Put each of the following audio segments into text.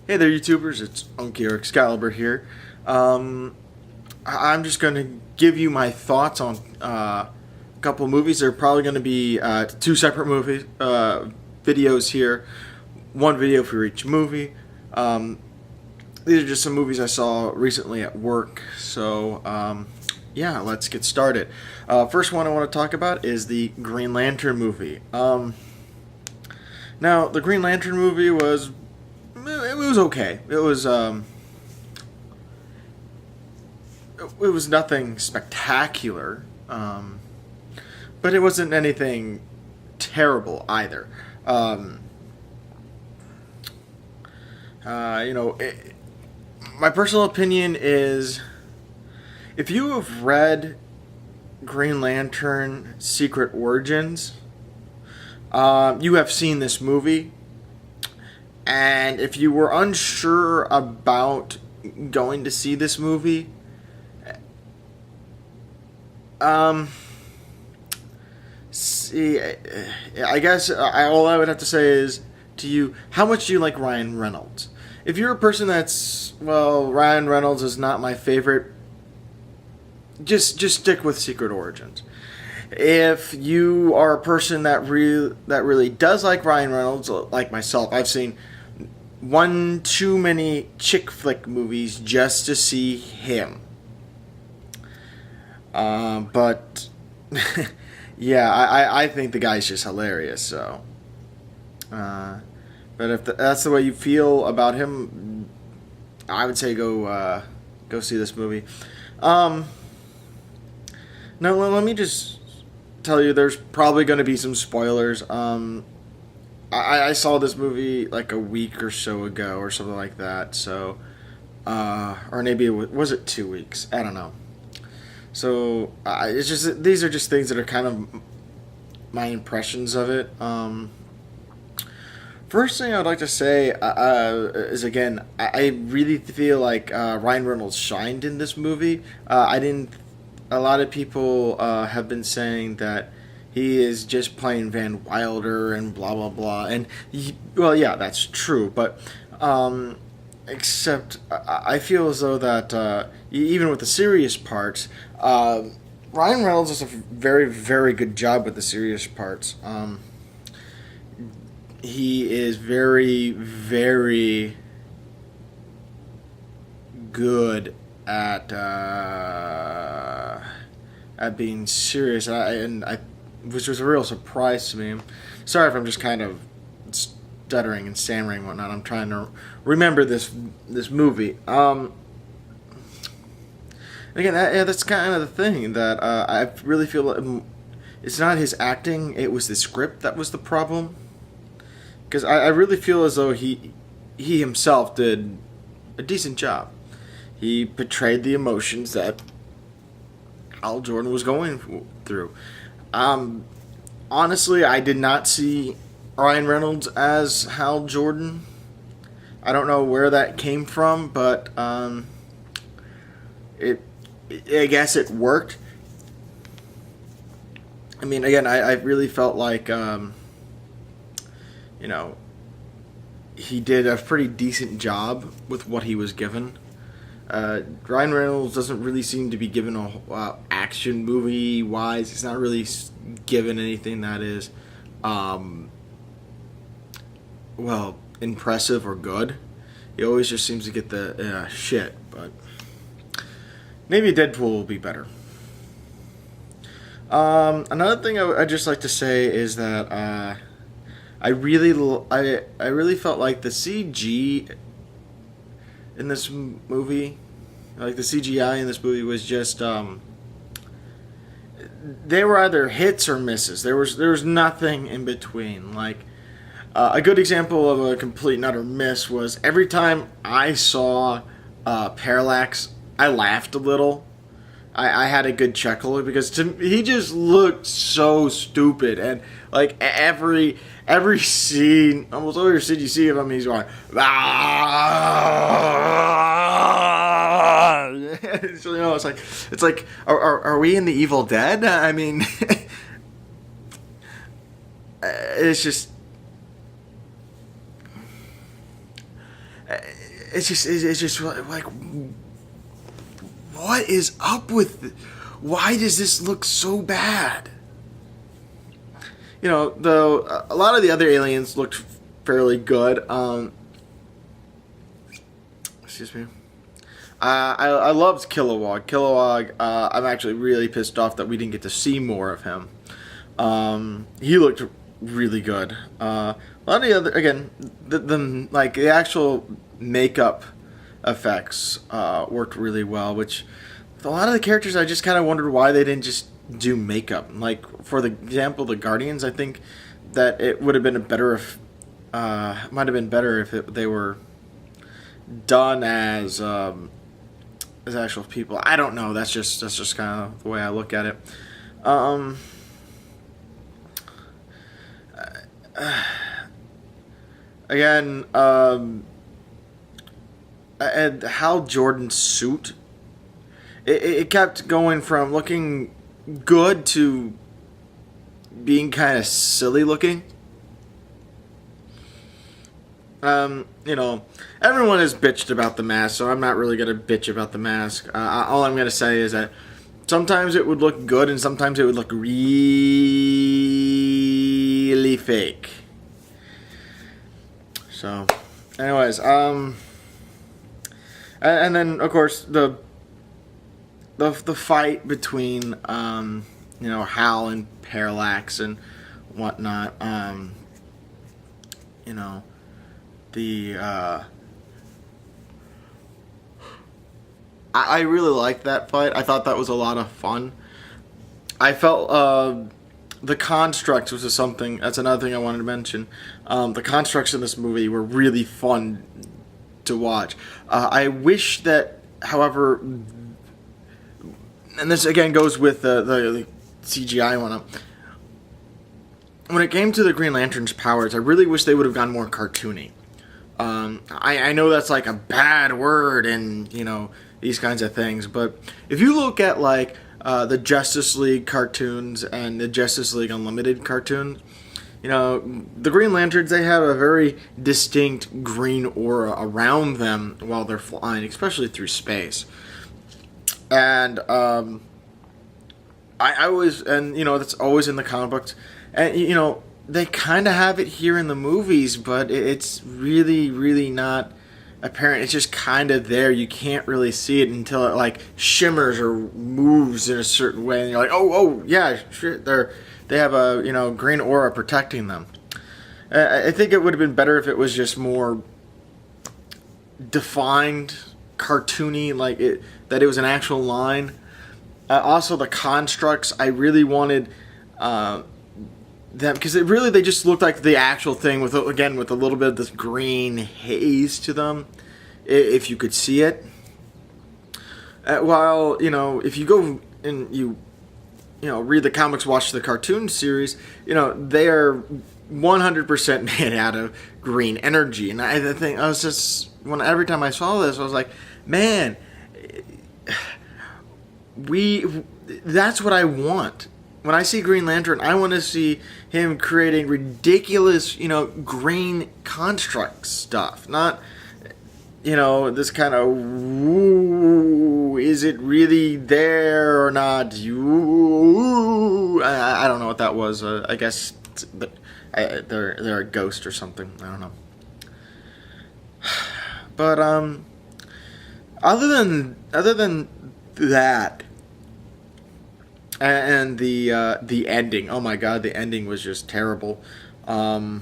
Hey there, YouTubers. It's Omki or Excalibur here. I'm just going to give you my thoughts on a couple of movies. They're probably going to be two separate movies, videos here. One video for each movie. These are just some movies I saw recently at work. So, yeah, let's get started. First one I want to talk about is the Green Lantern movie. Now, the Green Lantern movie was okay. It was nothing spectacular, but it wasn't anything terrible either. My personal opinion is, if you have read Green Lantern Secret Origins, you have seen this movie. And if you were unsure about going to see this movie, I guess all I would have to say is to you, how much do you like Ryan Reynolds? If you're a person Ryan Reynolds is not my favorite, just stick with Secret Origins. If you are a person that really does like Ryan Reynolds, like myself, I've seen one too many chick flick movies just to see him. But yeah, I think the guy's just hilarious. So, but if that's the way you feel about him, I would say go see this movie. Now let me just tell you, there's probably going to be some spoilers. I saw this movie like a week or so ago or something like that. So, or maybe was it 2 weeks? I don't know. So it's just, these are just things that are kind of my impressions of it. First thing I'd like to say is, again, I really feel like Ryan Reynolds shined in this movie. A lot of people have been saying that he is just playing Van Wilder and blah blah blah, and yeah, that's true. But except I feel as though that even with the serious parts, Ryan Reynolds does a very very good job with the serious parts. He is very very good at being serious, which was a real surprise to me. Sorry if I'm just kind of stuttering and stammering and whatnot. I'm trying to remember this movie. Again, that's kind of the thing, that I really feel it's not his acting; it was the script that was the problem. Because I really feel as though he himself did a decent job. He portrayed the emotions that Hal Jordan was going through. Honestly, I did not see Ryan Reynolds as Hal Jordan. I don't know where that came from, but I guess it worked. I mean, again, I really felt like he did a pretty decent job with what he was given. Ryan Reynolds doesn't really seem to be given a action movie wise. He's not really given anything that is, impressive or good. He always just seems to get the shit. But maybe Deadpool will be better. Another thing I'd just like to say is that I really felt like the CG in this movie, like the CGI in this movie, was just they were either hits or misses. There was nothing in between. Like a good example of a complete and utter miss was every time I saw Parallax, I laughed a little. I had a good chuckle because he just looked so stupid, and like every scene, almost every scene you see of him, he's going so, it's like are we in the Evil Dead? I mean, it's just It's just like, what is up with it? Why does this look so bad? Though a lot of the other aliens looked fairly good. Excuse me. I loved Kilowog. Kilowog, I'm actually really pissed off that we didn't get to see more of him. He looked really good. A lot of the other, again, the actual makeup effects worked really well, which with a lot of the characters I just kind of wondered why they didn't just do makeup. Like, for the example, the Guardians, I think that it would have been might have been better if they were done as actual people. I don't know. That's just kind of the way I look at it. Again, and Hal Jordan's suit, it kept going from looking good to being kind of silly looking. Everyone has bitched about the mask, so I'm not really going to bitch about the mask. All I'm going to say is that sometimes it would look good and sometimes it would look really fake. So, anyways, and then, of course, the fight between, Hal and Parallax and whatnot, I really liked that fight. I thought that was a lot of fun. I felt the constructs, which is something, that's another thing I wanted to mention. The constructs in this movie were really fun to watch. I wish that, however, and this again goes with the CGI one. When it came to the Green Lantern's powers, I really wish they would have gone more cartoony. I know that's like a bad word and, these kinds of things, but if you look at like the Justice League cartoons and the Justice League Unlimited cartoons, the Green Lanterns, they have a very distinct green aura around them while they're flying, especially through space. And I always, and that's always in the comic books, and they kind of have it here in the movies, but it's really, really not apparent. It's just kind of there. You can't really see it until it like shimmers or moves in a certain way, and you're like, oh yeah, sure, they have a green aura protecting them. I think it would have been better if it was just more defined, cartoony, like that it was an actual line. Also, the constructs, I really wanted them, because they just looked like the actual thing with a little bit of this green haze to them, if you could see it. While if you go and you read the comics, watch the cartoon series, they are 100% made out of green energy. And I think I was just, every time I saw this, I was like, man, that's what I want. When I see Green Lantern, I want to see him creating ridiculous, green construct stuff. Not, this kind of, woo, is it really there or not? I don't know what that was. I guess they're a ghost or something. I don't know. But other than that. And the ending, oh my god, the ending was just terrible. And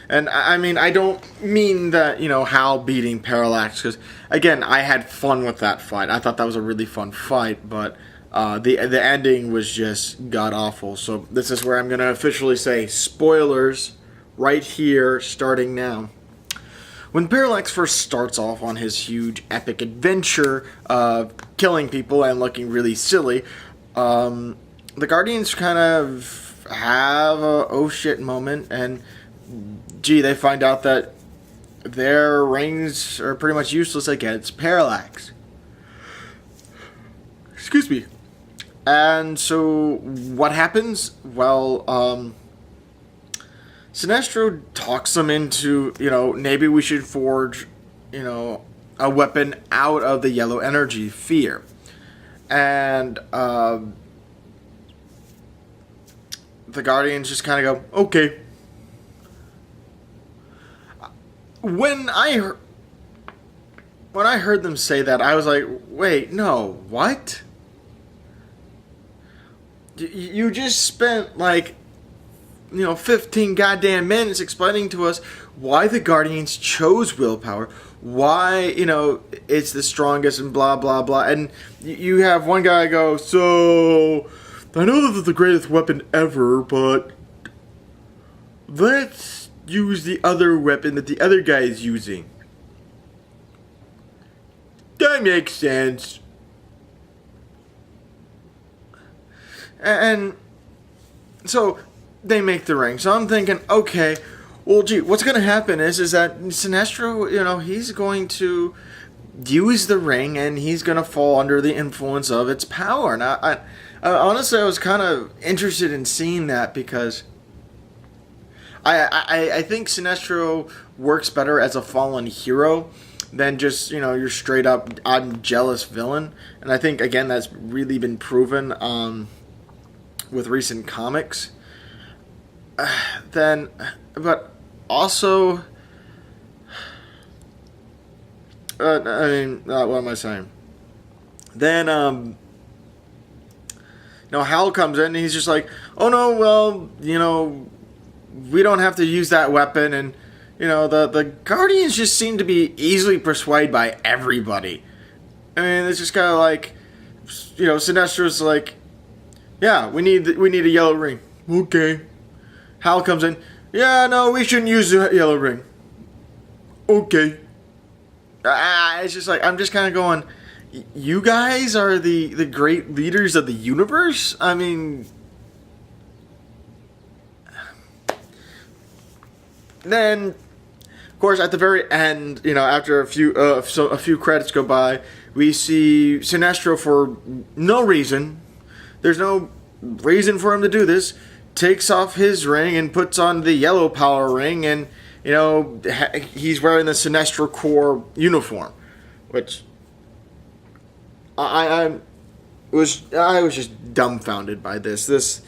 I mean, I don't mean that, Hal beating Parallax, because, again, I had fun with that fight. I thought that was a really fun fight, but the ending was just god-awful. So this is where I'm going to officially say spoilers right here, starting now. When Parallax first starts off on his huge epic adventure of killing people and looking really silly, the Guardians kind of have a oh shit moment, and they find out that their rings are pretty much useless against Parallax. Excuse me. And so what happens? Well, Sinestro talks them into, maybe we should forge, a weapon out of the yellow energy, fear. And the Guardians just kind of go, okay. When I heard them say that, I was like, wait, no, what? You just spent 15 goddamn minutes explaining to us why the Guardians chose willpower, why, it's the strongest and blah, blah, blah. And you have one guy go, so, I know that it's the greatest weapon ever, but let's use the other weapon that the other guy is using. That makes sense. And so they make the ring. So I'm thinking, okay, well, gee, what's going to happen is that Sinestro, he's going to use the ring and he's going to fall under the influence of its power. And I honestly, I was kind of interested in seeing that because I think Sinestro works better as a fallen hero than just, your straight up, I'm jealous villain. And I think, again, that's really been proven with recent comics. But also, what am I saying? Then, Hal comes in and he's just like, oh no, well, we don't have to use that weapon. And, the Guardians just seem to be easily persuaded by everybody. I mean, it's just kind of like, Sinestro's like, yeah, we need a yellow ring. Okay. Hal comes in. Yeah, no, we shouldn't use the yellow ring. Okay. It's just like, I'm just kind of going, you guys are the great leaders of the universe? I mean, then, of course, at the very end, after a few credits go by, we see Sinestro for no reason. There's no reason for him to do this. Takes off his ring and puts on the yellow power ring, and he's wearing the Sinestro Corps uniform, which I was just dumbfounded by this.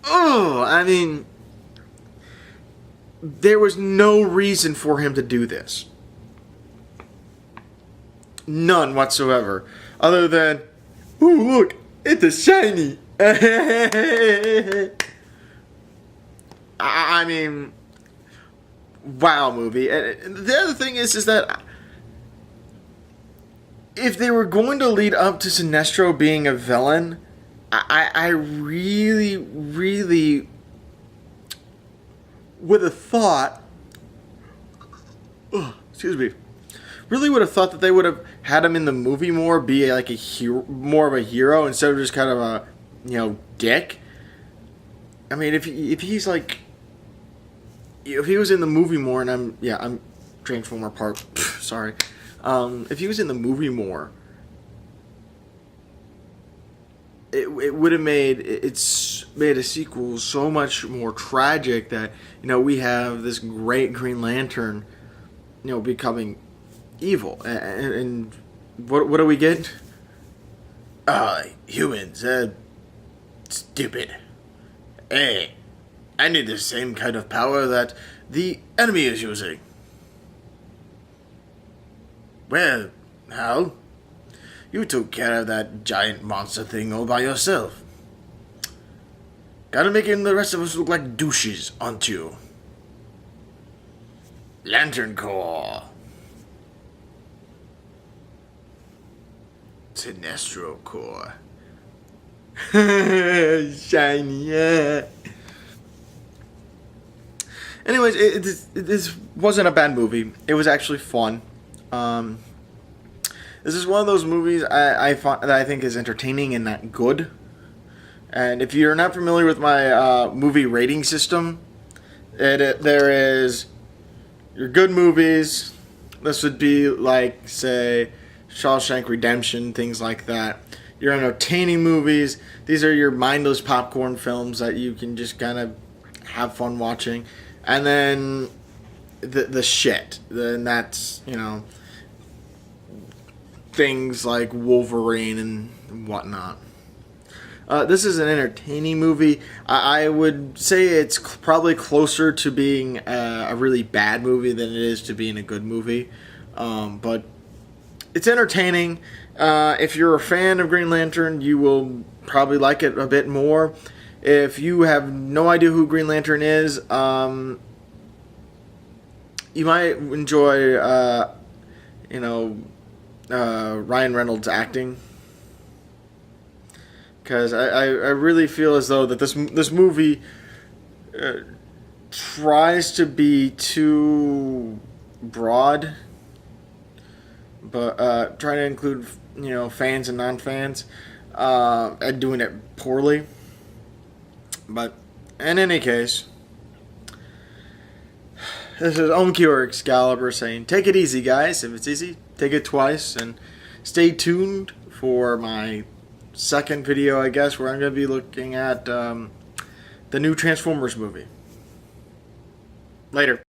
I mean, there was no reason for him to do this. None whatsoever, other than, ooh, look. It's a shiny. I mean, wow, movie. And the other thing is that if they were going to lead up to Sinestro being a villain, I really, really would have thought. Excuse me. Really would have thought that they would have had him in the movie more, be like a hero, more of a hero instead of just kind of a, dick. I mean, if he's like, if he was in the movie more, and I'm Transformer part, sorry. If he was in the movie more, it would have made a sequel so much more tragic that we have this great Green Lantern, becoming evil, and what do we get? Humans, stupid. Hey, I need the same kind of power that the enemy is using. Well, Hal, you took care of that giant monster thing all by yourself. Gotta making the rest of us look like douches, aren't you? Lantern Corps. Sinestro Corps. Shiny, yeah. Anyways, this wasn't a bad movie. It was actually fun. This is one of those movies that I think is entertaining and not good. And if you're not familiar with my movie rating system, there is your good movies. This would be like, say, Shawshank Redemption, things like that. your entertaining movies. These are your mindless popcorn films that you can just kind of have fun watching. And then the shit. Then that's, things like Wolverine and whatnot. This is an entertaining movie. I would say it's probably closer to being a really bad movie than it is to being a good movie. But it's entertaining. If you're a fan of Green Lantern, you will probably like it a bit more. If you have no idea who Green Lantern is, you might enjoy, Ryan Reynolds acting. Because I really feel as though that this movie tries to be too broad, but trying to include fans and non-fans, and doing it poorly. But in any case, this is Omki or Excalibur saying, take it easy, guys. If it's easy, take it twice, and stay tuned for my second video, I guess, where I'm going to be looking at the new Transformers movie. Later.